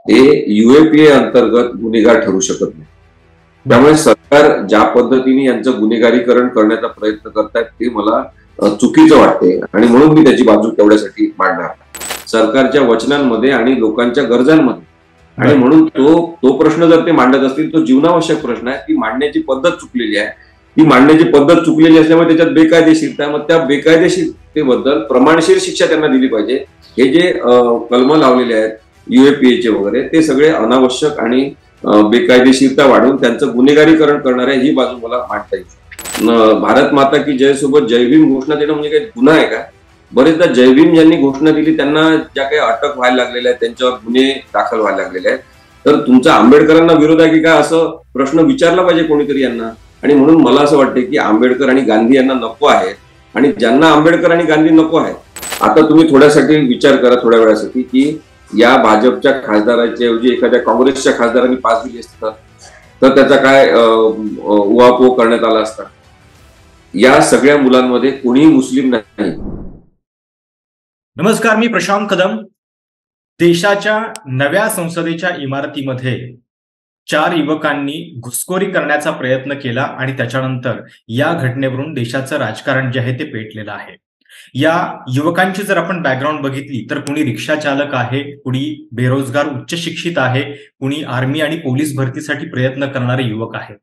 ते UAPA अंतर्गत गुन्हेगार ठरू शकत नाही. त्यामुळे सरकार ज्या पद्धतीने यांचं गुन्हेगारीकरण करण्याचा प्रयत्न करतायत ते मला चुकीचं वाटते आणि म्हणून मी त्याची बाजू तेवढ्यासाठी मांडणार. सरकारच्या वचनांमध्ये आणि लोकांच्या गरजांमध्ये आणि म्हणून तो प्रश्न जर ते मांडत असतील तो जीवनावश्यक प्रश्न आहे. ती मांडण्याची पद्धत चुकलेली आहे. ती मांडण्याची पद्धत चुकलेली असल्यामुळे त्याच्यात बेकायदेशीरता, मग त्या बेकायदेशीरतेबद्दल प्रमाणशीर शिक्षा त्यांना दिली पाहिजे. हे जे कलम लावलेले आहेत UAPAचे वगैरे ते सगळे अनावश्यक आणि बेकायदेशीरता वाढवून त्यांचं गुन्हेगारीकरण करणार आहे, ही बाजू मला मांडता येईल. भारत माता की जय सोबत जय भीम घोषणा देणं म्हणजे काही गुन्हा आहे का? बरेचदा जय भीम ज्यांनी घोषणा दिली त्यांना ज्या काही अटक व्हायला लागलेल्या आहेत, त्यांच्यावर गुन्हे दाखल व्हायला लागलेले आहेत. तर तुमचा आंबेडकरांना विरोध आहे की काय असं प्रश्न विचारला पाहिजे कोणीतरी यांना. आणि म्हणून मला असं वाटतं की आंबेडकर आणि गांधी यांना नको आहे आणि ज्यांना आंबेडकर आणि गांधी नको आहे, आता तुम्ही थोड्यासाठी विचार करा, थोड्या वेळासाठी, की या भाजपच्या खासदाराच्या ऐवजी एखाद्या काँग्रेसच्या खासदारांनी पास दिली असतात तर त्याचा काय उहापोह करण्यात आला असता. या सगळ्या मुलांमध्ये कोणीही मुस्लिम नाही. नमस्कार, मी प्रशांत कदम. देशाच्या नव्या संसदेच्या इमारतीमध्ये 4 युवकांनी घुसखोरी करण्याचा प्रयत्न केला आणि त्याच्यानंतर या घटनेवरून देशाचं राजकारण जे आहे ते पेटलेलं आहे. या युवकांची जर आपण बॅकग्राऊंड बघितली तर कुणी रिक्षा चालक आहे, कुणी बेरोजगार उच्च शिक्षित आहे, कुणी आर्मी आणि पोलीस भरतीसाठी प्रयत्न करणारे युवक आहेत.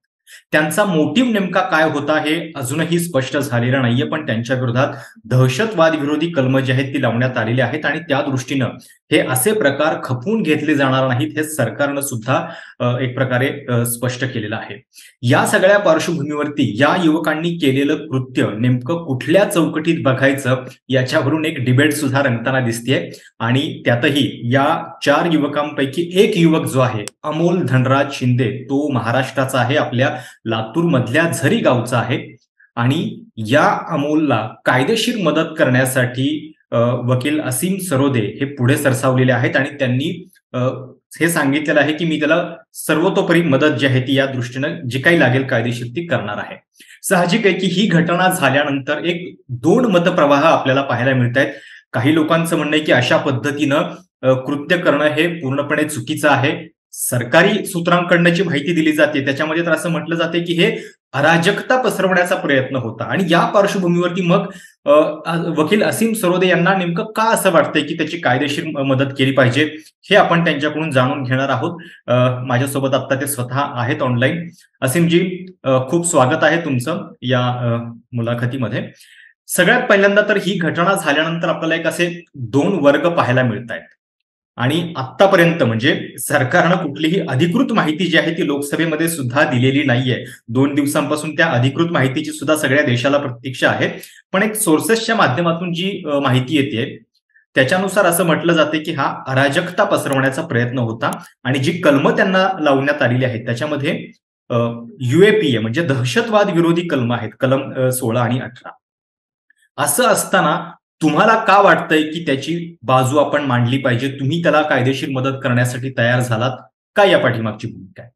त्यांचा मोटिव्ह नेमका काय होता हे अजूनही स्पष्ट झालेलं नाहीये, पण त्यांच्या विरोधात दहशतवाद विरोधी कलम जे आहेत ती लावण्यात आलेली आहेत आणि त्या दृष्टीनं हे असे प्रकार खपवून घेतले जाणार नाहीत हे सरकारनं सुद्धा एक प्रकारे स्पष्ट केलेलं आहे. या सगळ्या पार्श्वभूमीवरती या युवकांनी केलेलं कृत्य नेमकं कुठल्या चौकटीत बघायचं याच्यावरून एक डिबेट सुद्धा रंगताना दिसतेय. आणि त्यातही या 4 युवकांपैकी एक युवक जो आहे अमोल धनराज शिंदे, तो महाराष्ट्राचा आहे, आपल्या लातूर मधल्या झरी गावचा आहे. आणि या अमोलला कायदेशीर मदत करण्यासाठी वकील असीम सरोदे हे पुढे सरसावलेले आहेत आणि त्यांनी हे सांगितलेलं आहे की मी त्याला सर्वतोपरी मदत जी आहे ती या दृष्टीनं जी काही लागेल कायदेशीर ती करणार आहे. साहजिक आहे की ही घटना झाल्यानंतर एक 2 मतप्रवाह आपल्याला पाहायला मिळत आहेत. काही लोकांचं म्हणणं आहे की अशा पद्धतीनं कृत्य करणं हे पूर्णपणे चुकीचं आहे. सरकारी सूत्रांकडनं जी माहिती दिली जाते त्याच्यामध्ये तर असं म्हटलं जाते की हे अराजकता पसरवण्याचा प्रयत्न होता. आणि या पार्श्वभूमीवरती मग वकील असीम सरोदे यांना नेमकं का असं वाटतंय की त्याची कायदेशीर मदत केली पाहिजे हे आपण त्यांच्याकडून जाणून घेणार आहोत. माझ्यासोबत आता ते स्वतः आहेत ऑनलाईन. असीमजी, खूप स्वागत आहे तुमचं या मुलाखतीमध्ये. सगळ्यात पहिल्यांदा तर ही घटना झाल्यानंतर आपल्याला एक असे 2 वर्ग पाहायला मिळत आहेत. आणि आतापर्यंत म्हणजे सरकारनं कुठलीही अधिकृत माहिती जी आहे ती लोकसभेमध्ये सुद्धा दिलेली नाहीये. 2 दिवसांपासून त्या अधिकृत माहितीची सुद्धा सगळ्या देशाला प्रतीक्षा आहे. पण एक सोर्सेसच्या माध्यमातून जी माहिती येते त्याच्यानुसार असं म्हटलं जाते की हा अराजकता पसरवण्याचा प्रयत्न होता. आणि जी कलम त्यांना लावण्यात आलेली आहेत त्याच्यामध्ये UAPA म्हणजे दहशतवाद विरोधी कलम आहेत, कलम 16 आणि 18. असं असताना तुम्हाला का वाटतंय की त्याची बाजू आपण मांडली पाहिजे? तुम्ही त्याला कायदेशीर मदत करण्यासाठी तयार झालात का? या पाठीमागची भूमिका आहे?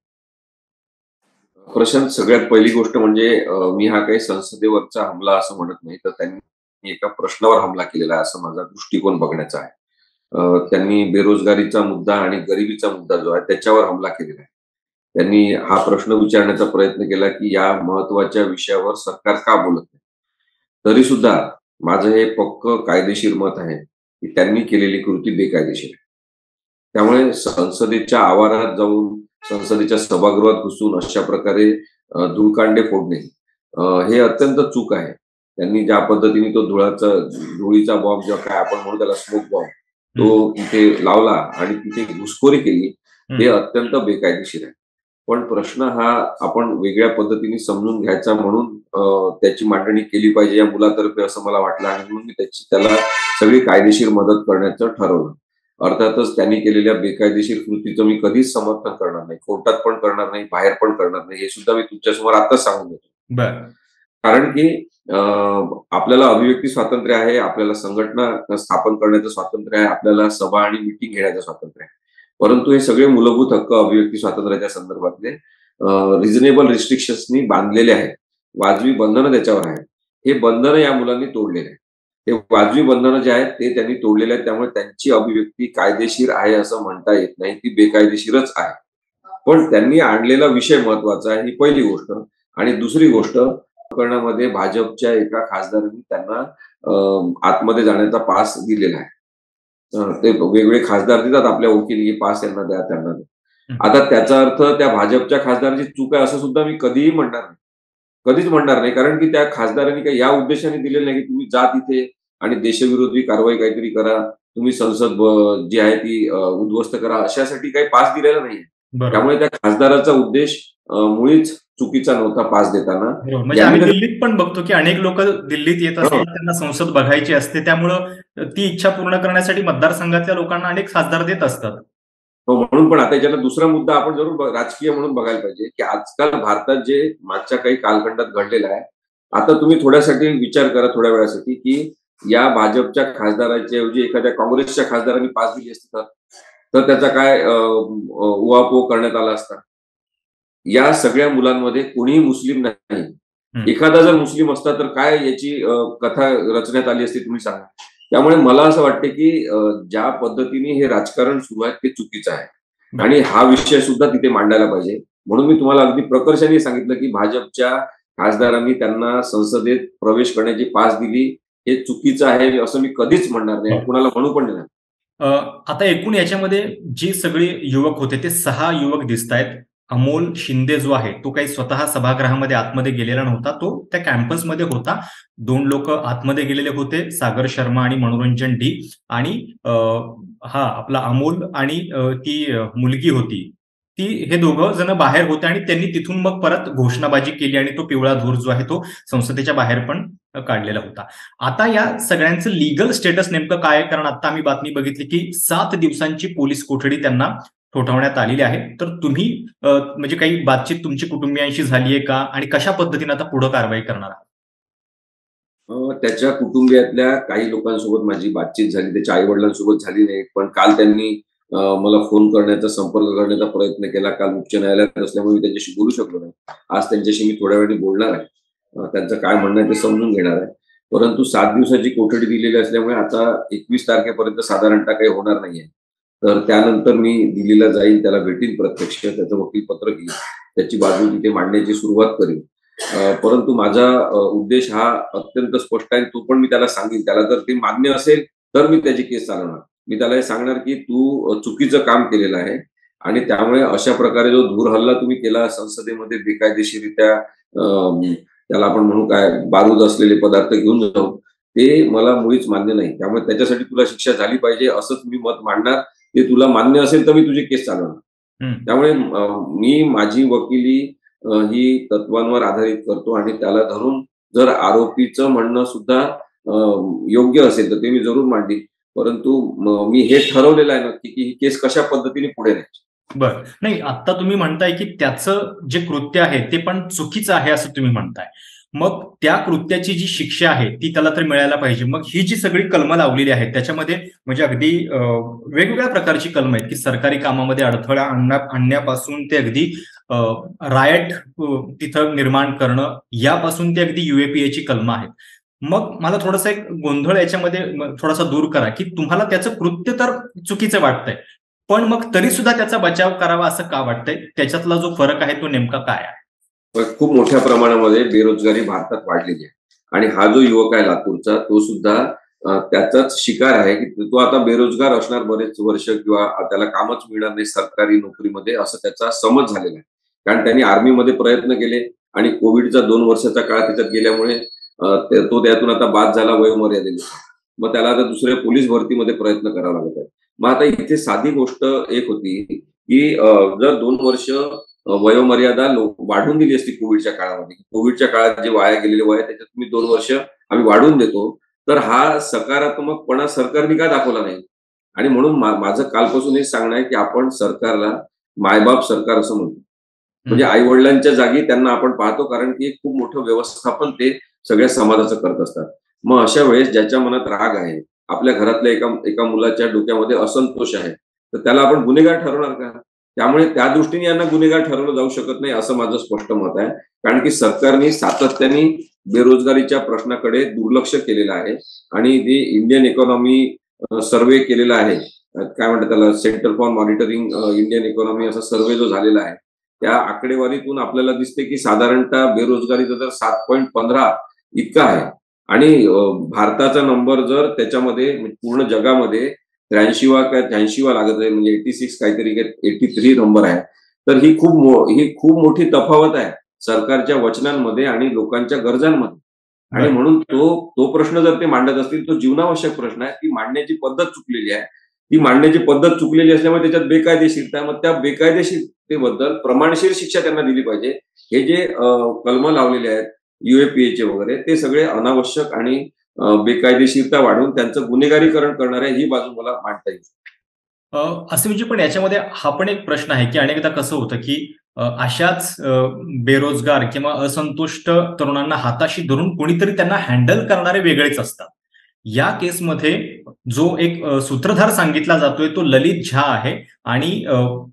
प्रशांत, सगळ्यात पहिली गोष्ट म्हणजे मी हा काही संसदेवरचा हमला असं म्हणत नाही, तर त्यांनी एका प्रश्नावर हमला केलेला आहे असं माझा दृष्टिकोन बघण्याचा आहे. त्यांनी बेरोजगारीचा मुद्दा आणि गरिबीचा मुद्दा जो आहे त्याच्यावर हमला केलेला आहे. त्यांनी हा प्रश्न विचारण्याचा प्रयत्न केला की या महत्वाच्या विषयावर सरकार का बोलत नाही. तरी सुद्धा माझं हे पक्क कायदेशीर मत आहे की त्यांनी केलेली कृती बेकायदेशीर आहे. त्यामुळे संसदेच्या आवारात जाऊन संसदेच्या सभागृहात घुसून अशा प्रकारे धुळकांडे फोडणे हे अत्यंत चूक आहे. त्यांनी ज्या पद्धतीने तो धुळीचा बॉम्ब जो काय आपण म्हणू त्याला स्मोक बॉम्ब तो इथे लावला आणि तिथे घुसखोरी केली, हे अत्यंत बेकायदेशीर आहे. पण प्रश्न हा आपण वेगळ्या पद्धतीने समजून घ्यायचा म्हणून त्याची मांडणी केली पाहिजे या मुलातर्फे असं मला वाटलं आणि म्हणून मी त्याला सगळी कायदेशीर मदत करण्याचं ठरवलं. अर्थातच त्यांनी केलेल्या बेकायदेशीर कृतीचं मी कधीच समर्थन करणार नाही, कोर्टात पण करणार नाही, बाहेर पण करणार नाही, हे सुद्धा मी तुमच्यासमोर आताच सांगून देतो. कारण की आपल्याला अभिव्यक्ती स्वातंत्र्य आहे, आपल्याला संघटना स्थापन करण्याचं स्वातंत्र्य आहे, आपल्याला सभा आणि मिटिंग घेण्याचं स्वातंत्र्य आहे. परंतु हे सगळे मूलभूत हक्क अभिव्यक्ती स्वातंत्र्याच्या संदर्भातले रिझनेबल रिस्ट्रिक्शन्सनी बांधलेले आहेत. वाजवी बंधनं त्याच्यावर आहेत. हे बंधनं या मुलांनी तोडलेले आहेत. ते वाजवी बंधनं जे आहेत ते त्यांनी तोडलेले आहेत. त्यामुळे त्यांची अभिव्यक्ती कायदेशीर आहे असं म्हणता येत नाही. ती बेकायदेशीरच आहे. पण त्यांनी आणलेला विषय महत्वाचा आहे, ही पहिली गोष्ट. आणि दुसरी गोष्ट, प्रकरणामध्ये भाजपच्या एका खासदारांनी त्यांना आतमध्ये जाण्याचा पास दिलेला आहे. ते वेगवेगळे खासदार देतात आपल्या वकिली, पास यांना द्या, त्यांना द्या. आता त्याचा अर्थ त्या भाजपच्या खासदाराची चूक आहे असं सुद्धा मी कधीही म्हणणार नाही. कधीच म्हणणार नाही. कारण की त्या खासदारांनी काही या उद्देशाने दिलेलं नाही की तुम्ही जा तिथे आणि देशविरोधी कारवाई काहीतरी करा. तुम्ही संसद जी आहे ती उद्ध्वस्त करा. अशासाठी काही पास दिलेला नाहीये. बरोबर. त्यामुळे त्या खासदाराचा उद्देश मुळीच चुकीचा नव्हता पास देताना. बरोबर. म्हणजे आम्ही दिल्लीत पण बघतो की अनेक लोक दिल्लीत येत असतात, त्यांना संसद बघायची असते. त्यामुळं ती इच्छा पूर्ण करण्यासाठी मतदारसंघातल्या लोकांना अनेक खासदार देत असतात. हो, म्हणून पण आता याच्यात दुसरा मुद्दा आपण जरूर राजकीय म्हणून बघायला पाहिजे, की आजकाल भारतात जे मागच्या काही कालखंडात घडलेलं आहे, आता तुम्ही थोड्यासाठी विचार करा, थोड्या वेळासाठी, की या भाजपच्या खासदाराच्या ऐवजी एखाद्या काँग्रेसच्या खासदारांनी पास दिली असती तर त्याचा काय उहापोह करण्यात आला असता. या सगळ्या मुलांमध्ये कोणीही मुस्लिम नाही. एखादा जर मुस्लिम असता तर काय याची कथा रचण्यात आली असती तुम्ही सांगा. त्यामुळे मला असं वाटतं की ज्या पद्धतीने हे राजकारण सुरू आहे ते चुकीचं आहे आणि हा विषय सुद्धा तिथे मांडायला पाहिजे. म्हणून मी तुम्हाला अगदी प्रकर्षाने सांगितलं की भाजपच्या खासदारांनी त्यांना संसदेत प्रवेश करण्याची पास दिली, हे चुकीचं आहे असं मी कधीच म्हणणार नाही, कुणाला म्हणू पण नाही. आता एकूण याच्यामध्ये जी सगळी युवक होते ते 6 युवक दिसतायत. अमोल शिंदे जो आहे तो काही स्वतः सभागृहामध्ये आतमध्ये गेलेला नव्हता. तो त्या कॅम्पसमध्ये होता. 2 लोक आतमध्ये गेलेले होते, सागर शर्मा आणि मनोरंजन डी. आणि आपला अमोल आणि ती मुलगी होती, ती हे दोघं जण बाहेर होते आणि त्यांनी तिथून मग परत घोषणाबाजी केली आणि तो पिवळा धूर जो आहे तो संसदेच्या बाहेर पण काढलेला होता. आता या सगळ्यांचं लीगल स्टेटस नेमकं काय आहे? कारण आता आम्ही बातमी बघितली की 7 दिवसांची पोलीस कोठडी त्यांना ठोठावण्यात आलेली आहे. तर तुम्ही म्हणजे काही बातचीत तुमची कुटुंबियांशी झालीये का? आणि कशा पद्धतीने आता पुढे कारवाई करणार आहात? त्याच्या कुटुंबियातल्या काही लोकांसोबत माझी बातचीत झाली. त्याच्या आई-वडिलांसोबत झाली नाही. पण काल त्यांनी मला फोन करण्याचा, संपर्क करण्याचा प्रयत्न केला. काल उच्च न्यायालयात असल्यामुळे मी त्यांच्याशी बोलू शकलो नाही. आज त्यांच्याशी मी थोड्या वेळाने बोलणार आहे. त्यांचं काय म्हणणं आहे ते समजून घेणार आहे. परंतु 7 दिवसाची कोठडी दिलेली असल्यामुळे आता 21 तारखेपर्यंत साधारणतः काही होणार नाहीये. तर त्यानंतर मी दिल्लीला जाईन, त्याला भेटीन प्रत्यक्ष, त्याचं वकीलपत्र घेईन, त्याची बाजू तिथे मांडण्याची सुरुवात करीन. परंतु माझा उद्देश हा अत्यंत स्पष्ट आहे. तो पण मी त्याला सांगेन. त्याला जर ते मान्य असेल तर मी त्याची केस चालवणार. मी त्याला हे सांगणार की तू चुकीचं काम केलेलं आहे आणि त्यामुळे अशा प्रकारे जो धूर हल्ला तुम्ही केला संसदेमध्ये बेकायदेशीरित्या, त्याला आपण म्हणू काय, बारूद असलेले पदार्थ घेऊन जाऊन, ते मला मुळीच मान्य नाही. त्यामुळे त्याच्यासाठी तुला शिक्षा झाली पाहिजे असंच मी मत मांडणार. ते तुला मान्य असेल तर मी तुझी केस चालवणार. त्यामुळे मी माझी वकिली ही तत्वांवर आधारित करतो आणि त्याला धरून जर आरोपीचं म्हणणं सुद्धा योग्य असेल तर ते मी जरूर मांडीन. परंतु मी हे ठरवलेलं आहे नक्की की ही केस कशा पद्धतीने पुढे न्यायची. बरं. नाही, आता तुम्ही म्हणताय की त्याचं जे कृत्य आहे ते पण चुकीचं आहे असं तुम्ही म्हणताय. मग त्या कृत्याची जी शिक्षा आहे ती त्याला तर मिळायला पाहिजे. मग ही जी सगळी कलमं लावलेली आहेत त्याच्यामध्ये म्हणजे अगदी वेगवेगळ्या प्रकारची कलमं आहेत की सरकारी कामामध्ये अडथळा आणण्यापासून ते अगदी रायट तिथं निर्माण करणं, यापासून ते अगदी UAPAची कलमं आहेत. मग मला थोडासा एक गोंधळ याच्यामध्ये थोडासा दूर करा की तुम्हाला त्याचं कृत्य तर चुकीचं वाटतंय, पण मग तरी सुद्धा त्याचा बचाव करावा असं का वाटतंय? त्याच्यातला जो फरक आहे तो नेमका काय आहे? खूप मोठ्या प्रमाणामध्ये बेरोजगारी भारतात वाढलेली आहे आणि हा जो युवक आहे लातूरचा तो सुद्धा त्याचाच शिकार आहे की तो आता बेरोजगार असणार बरेच वर्ष किंवा त्याला कामच मिळणार नाही सरकारी नोकरीमध्ये, असं त्याचा समज झालेला आहे. कारण त्यांनी आर्मीमध्ये प्रयत्न केले आणि कोविडचा 2 वर्षाचा काळ त्याच्यात गेल्यामुळे तो त्यातून आता बाद झाला वयोमर्यादेने. मग त्याला आता दुसऱ्या पोलीस भरतीमध्ये प्रयत्न करावा लागत आहे. मग आता इथे साधी गोष्ट एक होती की जर 2 वर्ष वयोमर्यादा वाढवून दिली असती कोविडच्या काळामध्ये, कोविडच्या काळात जे वाया गेलेले वय त्याच्यात तुम्ही 2 वर्ष आम्ही वाढवून देतो, तर हा सकारात्मकपणा सरकारने का दाखवला नाही? आणि म्हणून माझं कालपासून हेच सांगणं आहे की आपण सरकारला मायबाप सरकार असं म्हणतो. म्हणजे आई वडिलांच्या जागी त्यांना आपण पाहतो, कारण की खूप मोठं व्यवस्थापन ते सगळ्या समाजाचं करत असतात. मग अशा वेळेस ज्याच्या मनात राग आहे, आपल्या घरातल्या एका एका मुलाच्या डोक्यामध्ये असंतोष आहे, तर त्याला आपण गुन्हेगार ठरवणार का? त्यामुळे त्या दृष्टीने यांना गुन्हेगार ठरवलं जाऊ शकत नाही असं माझं स्पष्ट मत आहे. कारण की सरकारने सातत्याने बेरोजगारीच्या प्रश्नाकडे दुर्लक्ष केलेलं आहे आणि जे इंडियन इकॉनॉमी सर्व्हे केलेला आहे, काय म्हणतात त्याला, centre for monitoring Indian economy असा सर्व्हे जो झालेला आहे, त्या आकडेवारीतून आपल्याला दिसते की साधारणतः बेरोजगारीचा दर 7.15 इतका आहे आणि भारताचा नंबर जर त्याच्यामध्ये पूर्ण जगामध्ये 83वा काय 86वा लागत आहे, म्हणजे 86 काहीतरी 83 नंबर आहे. तर ही खूप मोठी तफावत आहे सरकारच्या वचनांमध्ये आणि लोकांच्या गरजांमध्ये. आणि म्हणून तो प्रश्न जर ते मांडत असतील, तो जीवनावश्यक प्रश्न आहे. ती मांडण्याची पद्धत चुकलेली आहे. ती मांडण्याची पद्धत चुकलेली असल्यामुळे त्याच्यात बेकायदेशीरता आहे. मग त्या बेकायदेशीरतेबद्दल प्रमाणशीर शिक्षा त्यांना दिली पाहिजे. हे जे कलमं लावलेले आहेत UAPAचे वगैरे, ते सगळे अनावश्यक आणि बेकायदेशीरता वाढवून त्यांचं गुन्हेगारीकरण करणार आहे, ही बाजू मला मांडता येईल. असं म्हणजे पण याच्यामध्ये हा पण एक प्रश्न आहे की अनेकदा कसं होतं की अशाच बेरोजगार किंवा असंतुष्ट तरुणांना हाताशी धरून कोणीतरी त्यांना हँडल करणारे वेगळेच असतात. या केसमध्ये जो एक सूत्रधार सांगितला जातोय तो ललित झा आहे आणि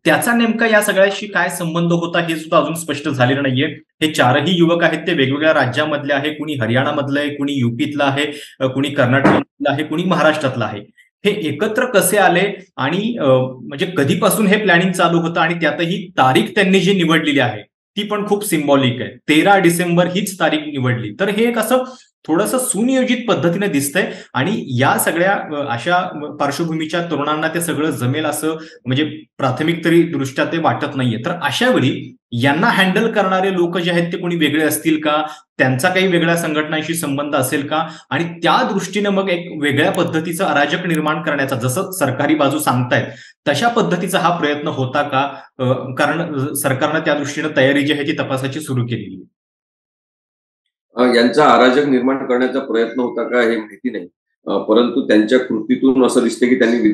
त्याचा नेमका या सगळ्याशी काय संबंध होता हे सुद्धा अजून स्पष्ट झालेलं नाहीये. हे चारही युवक आहेत ते वेगवेगळ्या राज्यामधले आहे. कुणी हरियाणामधलं आहे, कुणी युपीतलं आहे, कुणी कर्नाटकमधलं आहे, कुणी महाराष्ट्रातलं आहे. हे एकत्र कसे आले आणि म्हणजे कधीपासून हे प्लॅनिंग चालू होतं आणि त्यातही तारीख त्यांनी जी निवडलेली आहे ती पण खूप सिम्बॉलिक आहे. 13 डिसेंबर हीच तारीख निवडली. तर हे एक असं थोडंसं सुनियोजित पद्धतीने दिसतंय आणि या सगळ्या अशा पार्श्वभूमीच्या तरुणांना ते सगळं जमेल असं म्हणजे प्राथमिक तरी दृष्ट्या ते वाटत नाहीये. तर अशा वेळी यांना हँडल करणारे लोक जे आहेत ते कोणी वेगळे असतील का? त्यांचा काही वेगळ्या संघटनांशी संबंध असेल का? आणि त्या दृष्टीने मग एक वेगळ्या पद्धतीचं अराजक निर्माण करण्याचा, जसं सरकारी बाजू सांगतायत तशा पद्धतीचा हा प्रयत्न होता का? कारण सरकारनं त्या दृष्टीनं तयारी जी आहे ती तपासाची सुरू केलेली आहे. यांचा अराजक निर्माण करण्याचा प्रयत्न होता का हे माहिती नाही. परंतु त्यांच्या कृतीतून असं दिसतं की त्यांनी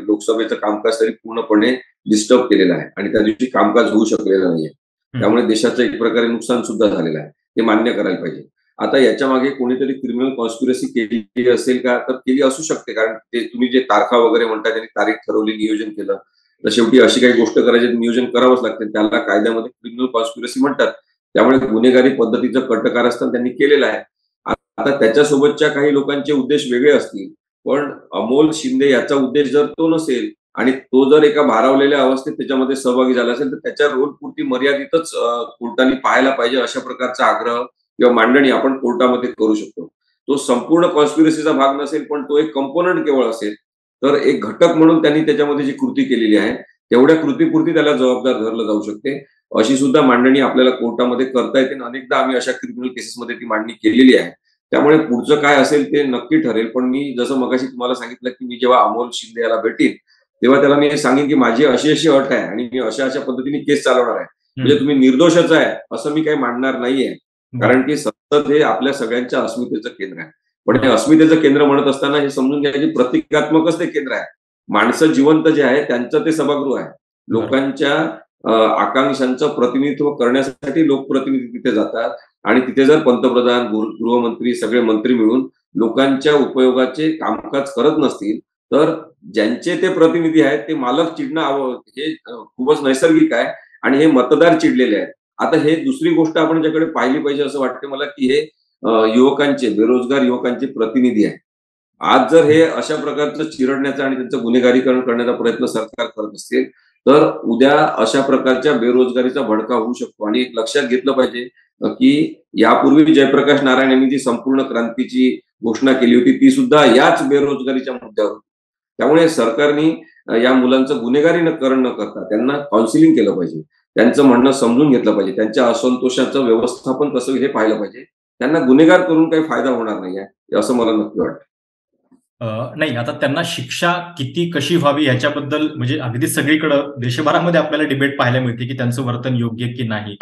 लोकसभेचं कामकाज तरी पूर्णपणे डिस्टर्ब केलेलं आहे आणि त्या दिवशी कामकाज होऊ शकलेलं नाहीये. त्यामुळे देशाचं एक प्रकारे नुकसान सुद्धा झालेलं आहे. ते मान्य करायला पाहिजे. आता याच्या मागे कोणीतरी क्रिमिनल कॉन्स्पिरसी केली असेल का? तर केली असू शकते. कारण ते तुम्ही जे तारखा वगैरे म्हणता, त्यांनी तारीख ठरवली, नियोजन केलं. तर शेवटी अशी काही गोष्ट करायची नियोजन करावंच लागते. त्याला कायद्यामध्ये क्रिमिनल कॉन्स्पिरसी म्हणतात. त्यामुळे गुन्हेगारी पद्धतीचं कटकारस्थान त्यांनी केलेलं आहे. आता त्याच्यासोबतच्या काही लोकांचे उद्देश वेगळे असतील, पण अमोल शिंदे याचा उद्देश जर तो नसेल आणि तो जर एका भारावलेल्या अवस्थेत त्याच्यामध्ये सहभागी झाला असेल, तर त्याच्या रोल पुरती मर्यादितच कोर्टाने पाहायला पाहिजे, अशा प्रकारचा आग्रह किंवा मांडणी आपण कोर्टामध्ये करू शकतो. तो संपूर्ण कॉन्स्पिरसीचा भाग नसेल, पण तो एक कंपोनंट केवळ असेल, तर एक घटक म्हणून त्यांनी त्याच्यामध्ये जी कृती केलेली आहे, तेवढ्या कृतीपुरती त्याला जबाबदार धरलं जाऊ शकते. अशी सुद्धा मांडणी आपल्याला कोर्टामध्ये करता येते. अनेकदा आम्ही अशा क्रिमिनल केसेसमध्ये ती मांडणी केलेली आहे. त्यामुळे पुढचं काय असेल ते नक्की ठरेल. पण मी जसं मगाशी तुम्हाला सांगितलं, की मी जेव्हा अमोल शिंदे याला भेटीन, तेव्हा त्याला मी सांगेन, की माझी अशी अट आहे आणि मी अशा पद्धतीने केस चालवणार आहे. म्हणजे तुम्ही निर्दोषच आहे असं मी काही मांडणार नाहीये. कारण की संसद हे आपल्या सगळ्यांच्या अस्मितेचं केंद्र आहे. पण हे अस्मितेचं केंद्र म्हणत असताना हे समजून घ्या की प्रतिकात्मकच ते केंद्र आहे. माणसं जिवंत जे आहे त्यांचं ते सभागृह आहे. लोकांच्या आकांक्षांचं प्रतिनिधित्व करण्यासाठी लोकप्रतिनिधी तिथे जातात आणि तिथे जर पंतप्रधान, गृहमंत्री, सगळे मंत्री मिळून लोकांच्या उपयोगाचे कामकाज करत नसतील, तर ज्यांचे ते प्रतिनिधी आहेत ते मालक चिडणं हे खूपच नैसर्गिक आहे आणि हे मतदार चिडलेले आहेत. आता हे दुसरी गोष्ट आपण ज्याकडे पाहिली पाहिजे असं वाटते मला, की हे बेरोजगार युवकांचे प्रतिनिधी आहे. आज जर हे अशा प्रकारचं चिरडण्याचा आणि त्यांचं गुन्हेगारीकरण करण्याचा प्रयत्न सरकार करत असेल, तर उद्या अशा प्रकारच्या बेरोजगारीचा भडका होऊ शकतो. आणि एक लक्षात घेतलं पाहिजे की यापूर्वी जयप्रकाश नारायण यांनी जी संपूर्ण क्रांतीची घोषणा केली होती, ती सुद्धा याच बेरोजगारीच्या मुद्द्यावर होती. त्यामुळे सरकारने या मुलांचं गुन्हेगारीकरण न करता त्यांना काउन्सिलिंग केलं पाहिजे. त्यांचं म्हणणं समजून घेतलं पाहिजे. त्यांच्या असंतोषाचं व्यवस्थापन कसं हे पाहिलं पाहिजे. त्यांना गुन्हेगार करून काही फायदा होणार नाहीये, असं मला नक्की वाटतं. नाही, आता त्यांना शिक्षा किती कशी व्हावी ह्याच्याबद्दल म्हणजे अगदी सगळीकडं देशभरामध्ये आपल्याला डिबेट पाहायला मिळते की त्यांचं वर्तन योग्य की नाही.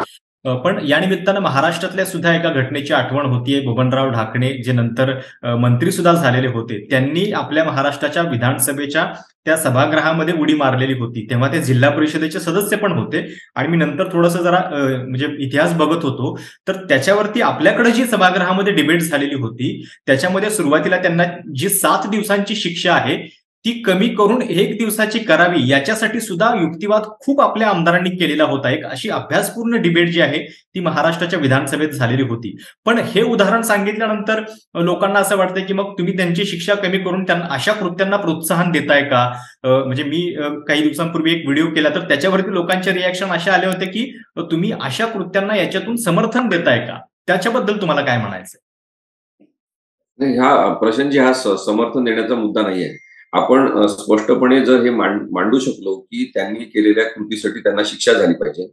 पण या निमित्तानं महाराष्ट्रातल्या सुद्धा एका घटनेची आठवण होतीये. बबनराव ढाकणे जे नंतर मंत्री सुद्धा झालेले होते. त्यांनी आपल्या महाराष्ट्राच्या विधानसभेच्या त्या सभागृहामध्ये उडी मारलेली होती. तेव्हा ते जिल्हा परिषदेचे सदस्य पण होते आणि मी नंतर थोडंसं जरा म्हणजे इतिहास बघत होतो, तर त्याच्यावरती आपल्याकडे जी सभागृहामध्ये डिबेट झालेली होती, त्याच्यामध्ये सुरुवातीला त्यांना जी 7 दिवसांची शिक्षा आहे, ती कमी करून 1 दिवसाची करावी याच्यासाठी सुद्धा युक्तिवाद खूप आपल्या आमदारांनी केलेला होता. एक अशी अभ्यासपूर्ण डिबेट जी आहे ती महाराष्ट्राच्या विधानसभेत झालेली होती. पण हे उदाहरण सांगितल्यानंतर लोकांना असं वाटतंय, की मग तुम्ही त्यांची शिक्षा कमी करून त्यांना अशा कृत्यांना प्रोत्साहन देताय का? म्हणजे मी काही दिवसांपूर्वी एक व्हिडिओ केला तर त्याच्यावरती लोकांचे रिएक्शन असे आले होते, की तुम्ही अशा कृत्यांना याच्यातून समर्थन देताय का? त्याच्याबद्दल तुम्हाला काय म्हणायचंय? नाही, प्रशांतजी, हा समर्थन देण्याचा मुद्दा नाहीये. आपण स्पष्टपणे जर हे मांडू शकलो, की त्यांनी केलेल्या कृतीसाठी त्यांना शिक्षा झाली पाहिजे,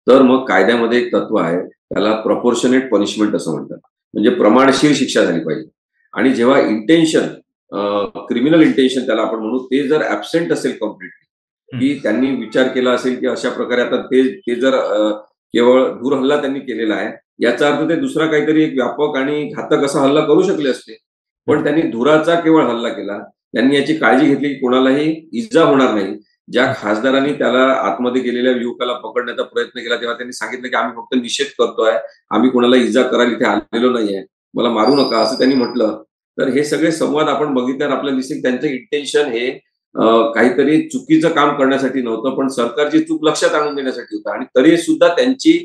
तर मग कायद्यामध्ये एक तत्व आहे, त्याला प्रपोर्शनेट पनिशमेंट असं म्हणतात. म्हणजे प्रमाणशीर शिक्षा झाली पाहिजे. आणि जेव्हा इंटेन्शन, क्रिमिनल इंटेन्शन त्याला आपण म्हणू, ते जर ॲब्सेंट असेल कंप्लीटली, हं, की त्यांनी विचार केला असेल, की अशा प्रकारे आता ते ते जर केवळ हल्ला त्यांनी केलेला आहे, याचा अर्थ ते दुसरा काहीतरी एक व्यापक आणि घातक असा हल्ला करू शकले असते. हं, पण त्यांनी धुराचा केवळ हल्ला केला. त्यांनी याची काळजी घेतली, की कोणालाही इजा होणार नाही. ज्या हं, खासदारांनी त्याला आतमध्ये गेलेल्या युवकाला पकडण्याचा प्रयत्न केला, तेव्हा त्यांनी सांगितलं, की आम्ही फक्त निषेध करतोय. आम्ही कोणाला इजा करायला इथे आलेलो नाहीये. मला मारू नका, असं त्यांनी म्हटलं. तर हे सगळे संवाद आपण बघितल्यावर आपल्याला दिसेल त्यांचं इंटेन्शन हे काहीतरी चुकीचं काम करण्यासाठी नव्हतं, पण सरकारची चूक लक्षात आणून देण्यासाठी होतं. आणि तरी सुद्धा त्यांची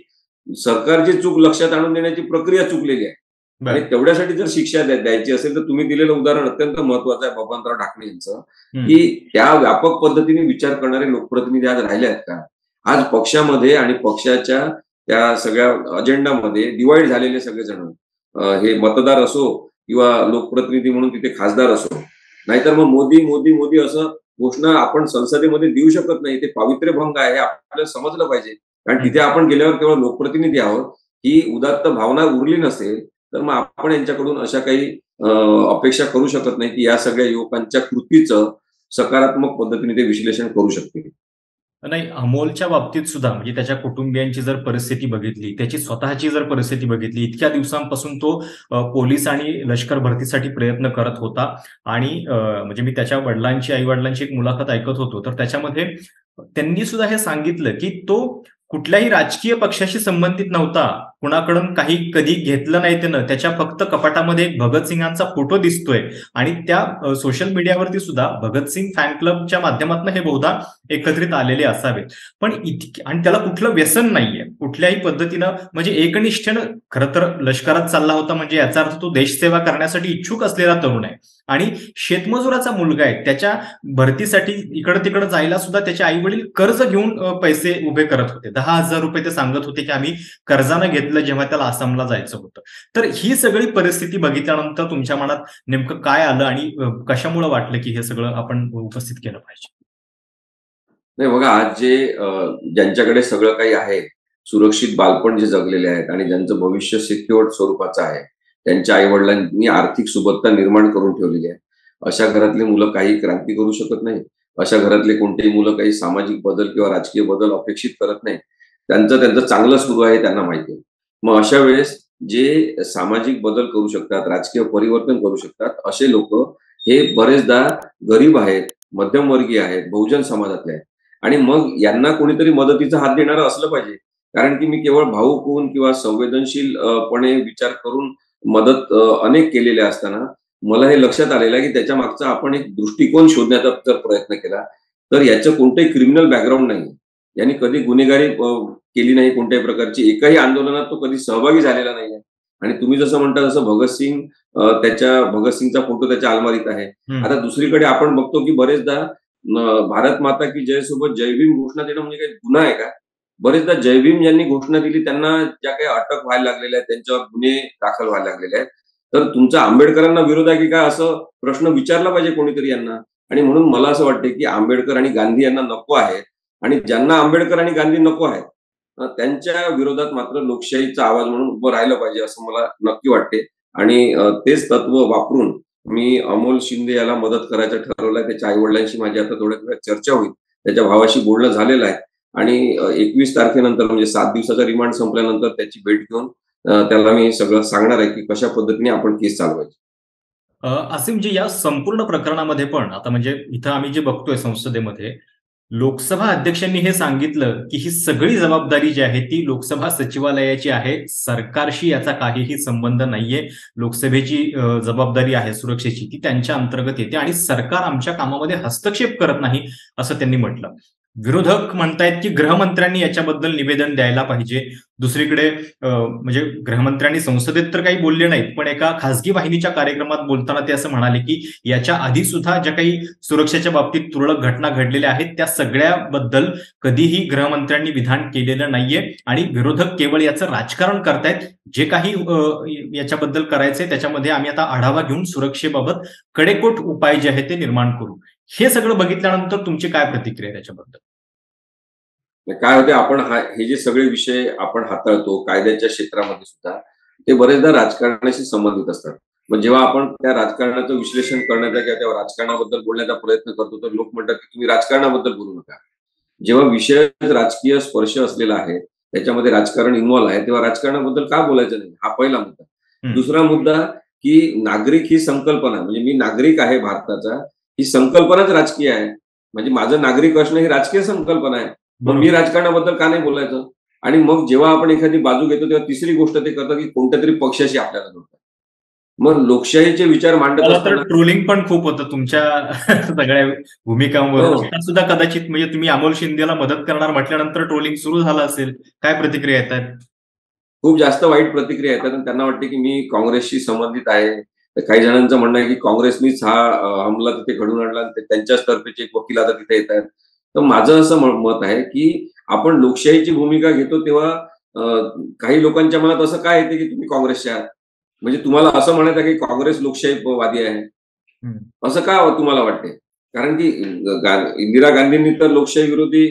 सरकारची चूक लक्षात आणून देण्याची प्रक्रिया चुकलेली आहे. आणि बरं. तेवढ्यासाठी जर शिक्षा द्यायची असेल, तर तुम्ही दिलेलं उदाहरण अत्यंत महत्वाचं आहे बबनराव ढाकणे यांचं, हं, की त्या व्यापक पद्धतीने विचार करणारे लोकप्रतिनिधी आज राहिले आहेत का? आज पक्षामध्ये आणि पक्षाच्या त्या सगळ्या अजेंडामध्ये डिव्हाईड झालेले सगळेजण, हे मतदार असो किंवा लोकप्रतिनिधी म्हणून तिथे खासदार असो, नाहीतर मग मोदी, मोदी, मोदी असं घोषणा आपण संसदेमध्ये देऊ शकत नाही. ते पावित्र्यभंग आहे हे आपल्याला समजलं पाहिजे. कारण हं. तिथे आपण गेल्यावर केवळ लोकप्रतिनिधी आहोत. ही उदात्त भावना उरली नसेल, तर मग आपण यांच्याकडून अशा काही अपेक्षा करू शकत नाही, की या सगळ्या युवकांच्या कृतीचं सकारात्मक पद्धतीने ते विश्लेषण करू शकतील. नाही, अमोलच्या बाबतीत सुद्धा म्हणजे त्याच्या कुटुंबियांची जर परिस्थिती बघितली, त्याची स्वतःची जर परिस्थिती बघितली, इतक्या दिवसांपासून तो पोलीस आणि लष्कर भरतीसाठी प्रयत्न करत होता आणि म्हणजे मी त्याच्या वडिलांची, आई-वडिलांची एक मुलाखत ऐकत होतो. तर त्याच्यामध्ये त्यांनी सुद्धा हे सांगितलं, की तो कुठल्याही राजकीय पक्षाशी संबंधित नव्हता. कुणाकडून काही कधी घेतलं नाही त्यानं. त्याच्या फक्त कपाटामध्ये एक भगतसिंगांचा फोटो दिसतोय आणि त्या सोशल मीडियावरती सुद्धा भगतसिंग फॅन क्लबच्या माध्यमातून हे बहुधा एकत्रित आलेले असावेत. पण इतकी आणि त्याला कुठलं व्यसन नाहीये. कुठल्याही पद्धतीनं म्हणजे एकनिष्ठेनं खरं तर लष्करात चालला होता म्हणजे याचा अर्थ तो देशसेवा करण्यासाठी इच्छुक असलेला तरुण आहे आणि शेतमजुराचा मुलगा आहे. त्याच्या भरतीसाठी इकडं-तिकडं जायला सुद्धा त्याचे आई-वडील कर्ज घेऊन पैसे उभे करत होते. ₹10,000 ते सांगत होते, की आम्ही कर्जानं घेतलं जेव्हा त्याला आसामला जायचं होतं. तर ही सगळी परिस्थिती बघितल्यानंतर तुमच्या मनात नेमकं काय आलं आणि कशामुळं वाटलं, की हे सगळं आपण उपस्थित केलं पाहिजे? नाही बघा, आज जे ज्यांच्याकडे सगळं काही आहे, सुरक्षित बालपण जे जगलेले आहेत आणि ज्यांचं भविष्य सिक्युअर्ड स्वरूपाचं आहे, त्यांच्या आई-वडिलांनी आर्थिक सुबत्ता निर्माण करून ठेवलेली आहे. अशा घरातली मुलं काही क्रांती करू शकत नाही. अशा घरातले कोणतेही मुलं काही सामाजिक बदल किंवा राजकीय बदल अपेक्षित करत नाही. त्यांचं त्यांचं चांगलं सुरू आहे, त्यांना माहिती आहे. मग अशा वेळेस जे सामाजिक बदल करू शकतात, राजकीय परिवर्तन करू शकतात, असे लोकं हे बरेचदा गरीब आहेत, मध्यमवर्गीय आहेत, बहुजन समाजातले आहेत. आणि मग यांना कोणीतरी मदतीचा हात देणारं असलं पाहिजे. कारण की मी केवळ भावुक होऊन किंवा संवेदनशील पणे विचार करून मदत अनेक केलेल्या असताना मला हे लक्षात आलेलं आहे, की त्याच्या मागचा आपण एक दृष्टिकोन शोधण्याचा जर प्रयत्न केला, तर याचं कोणतंही क्रिमिनल बॅकग्राऊंड नाही. यांनी कधी गुन्हेगारी केली नाही कोणत्याही प्रकारची. एकाही आंदोलनात तो कधी सहभागी झालेला नाहीये. आणि तुम्ही जसं म्हणता तसं भगतसिंगचा फोटो त्याच्या अलमारीत आहे. हं. आता दुसरीकडे आपण बघतो, की बरेचदा भारत माता की जय सोबत जय भीम घोषणा देणं म्हणजे काही गुन्हा आहे का? बरेचदा जय भीम ज्यांनी घोषणा दिली त्यांना ज्या काही अटक व्हायला लागलेल्या आहेत, त्यांच्यावर गुन्हे दाखल व्हायला लागलेले आहेत. तर तुमचा आंबेडकरांना विरोध आहे की काय असं प्रश्न विचारला पाहिजे कोणीतरी यांना. आणि म्हणून मला असं वाटतं की आंबेडकर आणि गांधी यांना नको आहेत आणि ज्यांना आंबेडकर आणि गांधी नको आहेत, त्यांच्या विरोधात मात्र लोकशाहीचा आवाज म्हणून उभं राहिलं पाहिजे असं मला नक्की वाटते. आणि तेच तत्व वापरून मी अमोल शिंदे याला मदत करायचं ठरवलंय. त्याच्या आई-वडिलांशी माझी आता थोड्याच वेळात चर्चा होईल. त्याच्या भावाशी बोलणं झालेलं आहे आणि 21 तारखेनंतर म्हणजे 7 दिवसाचा रिमांड संपल्यानंतर त्याची भेट घेऊन त्याला मी सगळं सांगणार आहे, की कशा पद्धतीने आपण केस चालवायची. असे म्हणजे या संपूर्ण प्रकरणामध्ये पण आता म्हणजे इथं आम्ही जे बघतोय संसदेमध्ये लोकसभा अध्यक्षांनी हे सांगितलं की ही सगळी जबाबदारी जी आहे ती लोकसभा सचिवालयाची आहे, सरकारशी याचा काहीही संबंध नाहीये. लोकसभेची जबाबदारी आहे सुरक्षेची, ती त्यांच्या अंतर्गत येते आणि सरकार आमच्या कामामध्ये हस्तक्षेप करत नाही, असं त्यांनी म्हटलं. विरोधक म्हणतायत की गृहमंत्र्यांनी याच्याबद्दल निवेदन द्यायला पाहिजे. दुसरीकडे म्हणजे गृहमंत्र्यांनी संसदेत तर काही बोलले नाहीत, पण एका खासगी वाहिनीच्या कार्यक्रमात बोलताना ते असं म्हणाले की याच्या आधी सुद्धा ज्या काही सुरक्षेच्या बाबतीत तुरळक घटना घडलेल्या आहेत त्या सगळ्याबद्दल कधीही गृहमंत्र्यांनी विधान केलेलं नाहीये आणि विरोधक केवळ याचं राजकारण करतायत. जे काही याच्याबद्दल करायचंय त्याच्यामध्ये आम्ही आता आढावा घेऊन सुरक्षेबाबत कडेकोट उपाय जे आहेत ते निर्माण करू. हे सगळं बघितल्यानंतर तुमची काय प्रतिक्रिया आहे त्याच्याबद्दल? काय होते, आपण हे जे सगळे विषय आपण हाताळतो कायद्याच्या क्षेत्रामध्ये सुद्धा, ते बरेचदा राजकारणाशी संबंधित असतात. मग जेव्हा आपण त्या राजकारणाचं विश्लेषण करण्याचा किंवा त्या राजकारणाबद्दल बोलण्याचा प्रयत्न करतो, तर लोक म्हणतात की तुम्ही राजकारणाबद्दल बोलू नका. जेव्हा विषय राजकीय स्पर्श असलेला आहे, त्याच्यामध्ये राजकारण इन्व्हॉल्व आहे, तेव्हा राजकारणाबद्दल का बोलायचं नाही, हा पहिला मुद्दा. दुसरा मुद्दा, की नागरिक ही संकल्पना, म्हणजे मी नागरिक आहे भारताचा, ही संकल्पनाच राजकीय आहे. म्हणजे माझं नागरिक असणं ही राजकीय संकल्पना आहे. मग मी राजकारणाबद्दल का नाही बोलायचं? आणि मग जेव्हा आपण एखादी बाजू घेतो तेव्हा तिसरी गोष्ट ते करतात की कोणत्या तरी पक्षाशी आपल्याला जोडतात. मग लोकशाहीचे विचार मांडत मला तर असताना ट्रोलिंग पण खूप होतं तुमच्या सगळ्या भूमिकांवरून. हो, आता सुद्धा कदाचित म्हणजे तुम्ही अमोल शिंदेला मदत करणार म्हटल्यानंतर ट्रोलिंग सुरू झालं असेल. काय प्रतिक्रिया येतात? खूप जास्त वाईट प्रतिक्रिया येतात आणि त्यांना वाटते की मी काँग्रेसशी संबंधित आहे. तर काही जणांचं म्हणणं आहे की काँग्रेसनीच हा हमला तिथे घडवून आणला आणि त्यांच्याच तर्फेचे एक वकील आता तिथे येत आहेत. तर माझं असं मत आहे की आपण लोकशाहीची भूमिका घेतो तेव्हा अ, काही लोकांच्या मनात असं काय येते की तुम्ही काँग्रेसचे आहात? म्हणजे तुम्हाला असं म्हणायचं की काँग्रेस लोकशाहीवादी आहे. हं. असं का तुम्हाला वाटते? कारण की इंदिरा गांधींनी तर लोकशाही विरोधी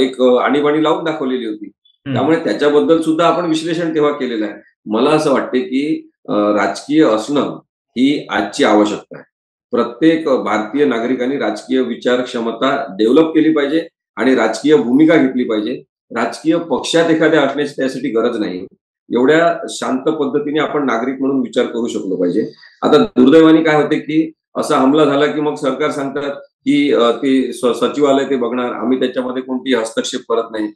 एक आणीबाणी लावून दाखवलेली होती. हं. त्यामुळे त्याच्याबद्दल सुद्धा आपण विश्लेषण तेव्हा केलेलं आहे. मला असं वाटते की राजकीय असणं ही आजची आवश्यकता आहे. प्रत्येक भारतीय नागरिकांनी राजकीय विचार क्षमता डेव्हलप केली पाहिजे आणि राजकीय भूमिका घेतली पाहिजे. राजकीय पक्षात एखाद्या असण्याची त्यासाठी गरज नाही. एवढ्या शांत पद्धतीने आपण नागरिक म्हणून विचार करू शकलो पाहिजे. आता दुर्दैवाने काय होते की असा हमला झाला की मग सरकार सांगतात की ते सचिवालय ते बघणार, आम्ही त्याच्यामध्ये कोणतीही हस्तक्षेप करत नाही.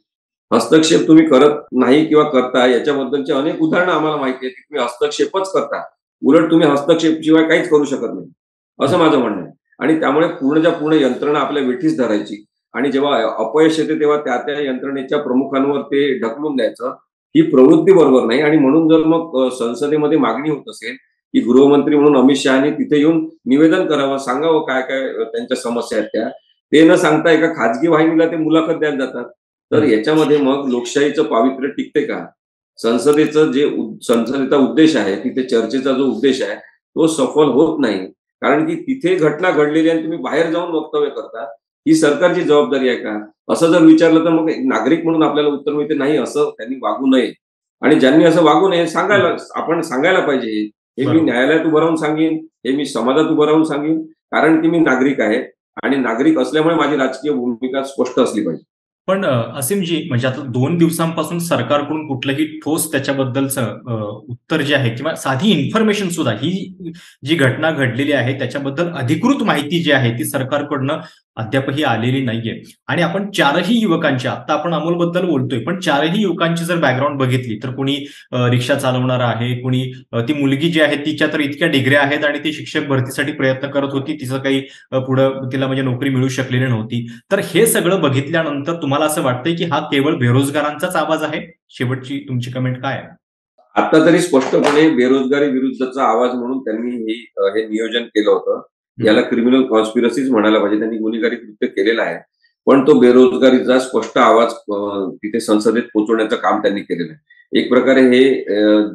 हस्तक्षेप तुम्ही करत नाही किंवा करता याच्याबद्दलची अनेक उदाहरणं आम्हाला माहिती आहे की तुम्ही हस्तक्षेपच करता. उलट तुम्ही हस्तक्षेप शिवाय काहीच करू शकत नाही. असं माझं म्हणणं आहे. आणि त्यामुळे पूर्णच्या पूर्ण यंत्रणा आपल्या वेठीस धरायची आणि जेव्हा अपयश येते तेव्हा त्या यंत्रणेच्या प्रमुखांवर ते ढकलून द्यायचं. ही प्रवृत्ती बरोबर नाही आणि म्हणून जर मग संसदेमध्ये मागणी होत असेल की गृहमंत्री म्हणून अमित शहानी तिथे येऊन निवेदन करावं, सांगावं काय-काय त्यांच्या समस्या आहेत त्या. ते न सांगता एका खाजगी वाहिनीला ते मुलाखत द्यायला जातात. तर याच्यामध्ये मग लोकशाहीचं पावित्र्य टिकते का? संसदेचं जे संसदेचा उद्देश आहे, तिथे चर्चेचा जो उद्देश आहे, तो सफल होत नाही. कारण की तिथे घटना घडलेली आहे आणि तुम्ही बाहेर जाऊन वक्तव्य करता. ही सरकारची जबाबदारी आहे का? असं जर विचारलं तर मग एक नागरिक म्हणून आपल्याला उत्तर मिळते, नाही असं त्यांनी वागू नये. आणि ज्यांनी असं वागू नये आपण सांगायला पाहिजे. हे मी बरोबर. न्यायालयात उभं राहून सांगेन, हे मी समाजात उभं राहून सांगेन, कारण की मी नागरिक आहे आणि नागरिक असल्यामुळे माझी राजकीय भूमिका स्पष्ट असली पाहिजे. पण असीमजी म्हणजे आता 2 दिवसांपासून सरकारकडून कुठलंही ठोस त्याच्याबद्दलचं उत्तर जे आहे किंवा साधी इन्फॉर्मेशन सुद्धा ही जी घटना घडलेली आहे त्याच्याबद्दल अधिकृत माहिती जी आहे ती सरकारकडनं अद्यापही आलेली नाहीये. आणि आपण 4ही युवकांची आता आपण अमोलबद्दल बोलतोय, पण 4ही युवकांची जर बॅकग्राऊंड बघितली तर कुणी रिक्षा चालवणारा आहे, कुणी ती मुलगी जी आहे तिच्या तर इतक्या डिग्र्या आहेत आणि ती शिक्षक भरतीसाठी प्रयत्न करत होती. तिचं काही पुढं तिला म्हणजे नोकरी मिळू शकलेली नव्हती. तर हे सगळं बघितल्यानंतर तुम्हाला असं वाटतंय की हा केवळ बेरोजगारांचाच आवाज आहे? शेवटची तुमची कमेंट काय आहे? आता तरी स्पष्टपणे बेरोजगारी विरुद्धचा आवाज म्हणून त्यांनी हे नियोजन केलं होतं. हं. याला क्रिमिनल कॉन्स्पिरसीज म्हणायला पाहिजे. त्यांनी गुन्हेगारी कृत्य केलेलं आहे. पण तो बेरोजगारीचा स्पष्ट आवाज तिथे संसदेत पोहोचवण्याचं काम त्यांनी केलेलं आहे. एक प्रकारे हे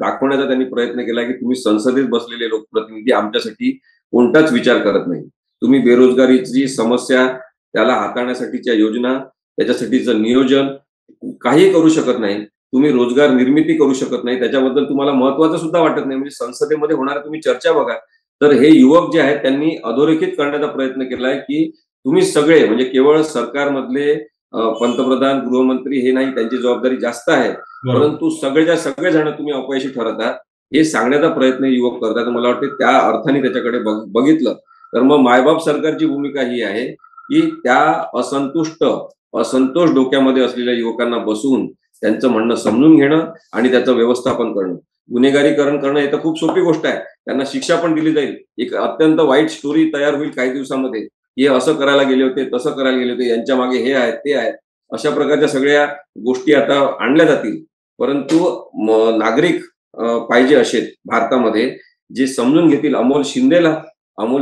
दाखवण्याचा त्यांनी प्रयत्न केला की तुम्ही संसदेत बसलेले लोकप्रतिनिधी आमच्यासाठी कोणताच विचार करत नाही. तुम्ही बेरोजगारीची समस्या, त्याला हाताळण्यासाठीच्या योजना, त्याच्यासाठीचं नियोजन काही करू शकत नाही. तुम्ही रोजगार निर्मिती करू शकत नाही. त्याच्याबद्दल तुम्हाला महत्त्वाचं सुद्धा वाटत नाही. म्हणजे संसदेमध्ये होणाऱ्या तुम्ही चर्चा बघा. तर हे युवक जे आहेत त्यांनी अधोरेखित करण्याचा प्रयत्न केलाय, की तुम्ही सगळे म्हणजे केवळ सरकारमधले पंतप्रधान, गृहमंत्री हे नाही, त्यांची जबाबदारी जास्त आहे. बरोबर. परंतु सगळेच्या सगळे जण तुम्ही अपयशी ठरत आहात. हे सांगण्याचा प्रयत्न युवक करतात. मला वाटते त्या अर्थाने त्याच्याकडे बघितलं तर मग मायबाप सरकारची भूमिका ही आहे, की त्या असंतोष डोक्यामध्ये असलेल्या युवकांना बसवून त्यांचं म्हणणं समजून घेणं आणि त्याचं व्यवस्थापन करणं. गुन्हेगारीकरण करणं हे तर खूप सोपी गोष्ट आहे. त्यांना शिक्षा पण दिली जाईल. एक अत्यंत वाईट स्टोरी तयार होईल काही दिवसामध्ये. हे असं करायला गेले होते, तसं करायला गेले होते, यांच्या मागे हे आहे, ते आहे. अशा प्रकारच्या सगळ्या गोष्टी आता आणल्या जातील. परंतु नागरिक पाहिजे असे भारतामध्ये जे समजून घेतील अमोल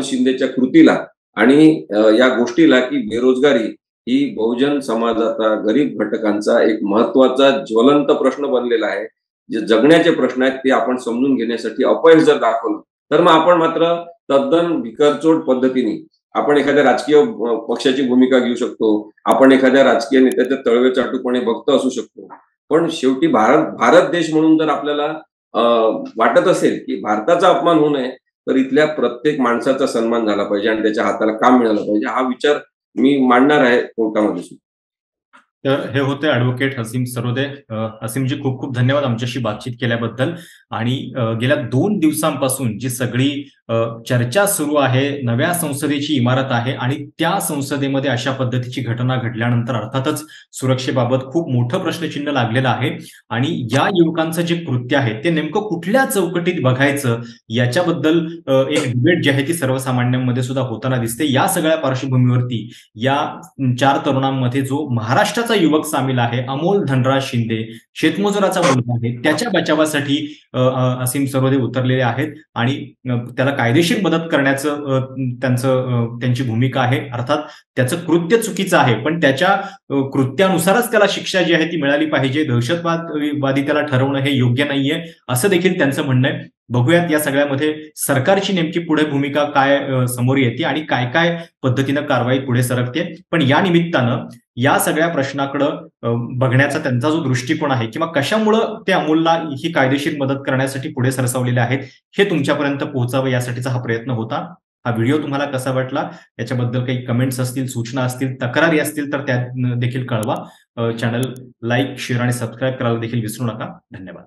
शिंदेच्या कृतीला आणि या गोष्टीला, की बेरोजगारी ही बहुजन समाजाचा, गरीब घटकांचा एक महत्वाचा ज्वलंत प्रश्न बनलेला आहे. जे जगण्याचे प्रश्न आहेत ते आपण समजून घेण्यासाठी अपयश जर दाखवलं, तर मग आपण मात्र तद्दन भिकारचोट पद्धतीने आपण एखाद्या राजकीय पक्षाची भूमिका घेऊ शकतो. आपण एखाद्या राजकीय नेत्याचे तळवे चाटूपणे भक्त असू शकतो. पण शेवटी भारत देश म्हणून जर आपल्याला वाटत असेल, की भारताचा अपमान होऊ नये, तर इथल्या प्रत्येक माणसाचा सन्मान झाला पाहिजे आणि त्याच्या हाताला काम मिळालं पाहिजे. हा विचार मी मांडणार आहे कोर्टामध्ये सुद्धा. तर हे होते ॲडव्होकेट हसीम सरोदे. हसीमजी खूप खूप धन्यवाद आमच्याशी बातचीत केल्याबद्दल. आणि गेल्या 2 दिवसांपासून जी सगळी चर्चा सुरू आहे, नव्या संसदेची इमारत आहे आणि त्या संसदेमध्ये अशा पद्धतीची घटना घडल्यानंतर अर्थातच सुरक्षेबाबत खूप मोठं प्रश्नचिन्ह लागलेलं आहे. आणि या युवकांचं जे कृत्य आहे ते नेमकं कुठल्या चौकटीत बघायचं याच्याबद्दल एक डिबेट जी आहे ती सर्वसामान्यांमध्ये सुद्धा होताना दिसते. या सगळ्या पार्श्वभूमीवरती या 4 तरुणांमध्ये जो महाराष्ट्राचा युवक सामील आहे, अमोल धनराज शिंदे, शेतमजुराचा मुलगा आहे, त्याच्या बचावासाठी हसीम सरोदे उतरलेले आहेत आणि त्याला कायदेशीर मदत करण्याचं त्यांची भूमिका आहे. अर्थात त्याचं कृत्य चुकीचं आहे, पण त्याच्या कृत्यानुसारच त्याला शिक्षा जी आहे ती मिळाली पाहिजे. दहशतवादी त्याला ठरवणं हे योग्य नाहीये, असं देखील त्यांचं म्हणणं आहे. बघूयात या सगळ्यामध्ये सरकारची नेमकी पुढे भूमिका काय समोर येते आणि काय काय पद्धतीनं कारवाई पुढे सरकते. पण या निमित्तानं या सगळ्या प्रश्नाकडं बघण्याचा त्यांचा जो दृष्टिकोन आहे किंवा कशामुळं ते अमोलला ही कायदेशीर मदत करण्यासाठी पुढे सरसावलेले आहेत, हे तुमच्यापर्यंत पोहोचावं यासाठीचा हा प्रयत्न होता. हा व्हिडिओ तुम्हाला कसा वाटला याच्याबद्दल काही कमेंट्स असतील, सूचना असतील, तक्रारी असतील तर त्या देखील कळवा. चॅनल लाईक, शेअर आणि सबस्क्राईब करायला देखील विसरू नका. धन्यवाद.